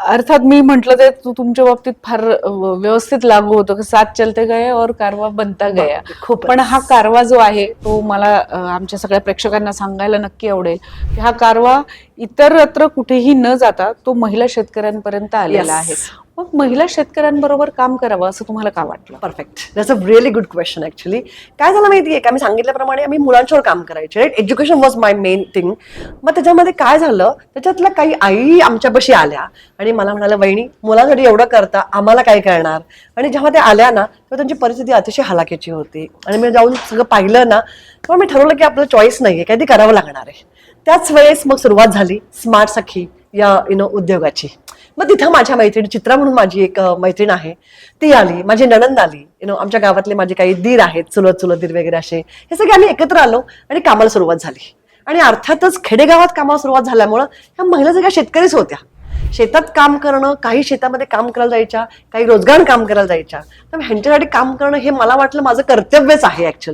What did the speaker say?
अर्थात मी म्हंटल ते तुमच्या बाबतीत फार व्यवस्थित लागू होतं, साथ चलते गए और कारवा बनता गया. खूपच. पण हा कारवा जो आहे तो मला आमच्या सगळ्या प्रेक्षकांना सांगायला नक्की आवडेल की हा कारवा इतरत्र कुठेही न जाता तो महिला शेतकऱ्यांपर्यंत आलेला Yes. आहे. मग महिला शेतकऱ्यांबरोबर काम करावं असं तुम्हाला का वाटलं? Perfect. That's a really good question actually. काय झालं माहितीये का, मी सांगितल्याप्रमाणे आम्ही मुलांच्यावर काम करायचे, right. Education was my main thing. मग त्याच्यामध्ये काय झालं, त्याच्यातल्या काही आई आमच्यापाशी आल्या आणि मला म्हणाल्या, वहिनी मुलांसाठी एवढं करता, आम्हाला काय करणार. आणि जेव्हा त्या आल्या ना तेव्हा त्यांची परिस्थिती अतिशय हलाखीची होती आणि मी जाऊन सगळं पाहिलं ना तेव्हा मी ठरवलं की आपलं चॉईस नाहीये, काही ते करावं लागणार आहे. त्याच वेळेस मग सुरुवात झाली स्मार्ट सखी या उद्योगाची. मग तिथं माझ्या मैत्रिणी चित्रा म्हणून माझी एक मैत्रीण आहे, ती आली, माझी नणंद आली, आमच्या गावातले माझे काही दीर आहेत, चुलत दीर वगैरे असे, हे सगळे आम्ही एकत्र आलो आणि कामाला सुरुवात झाली. आणि अर्थातच खेडेगावात कामाला सुरुवात झाल्यामुळं ह्या महिला सगळ्या शेतकरीच होत्या. शेतात काम करणं, काही शेतामध्ये काम करायला जायच्या, काही रोजगार काम करायला जायच्या. तर ह्यांच्यासाठी काम करणं हे मला वाटलं माझं कर्तव्यच आहे ऍक्च्युली.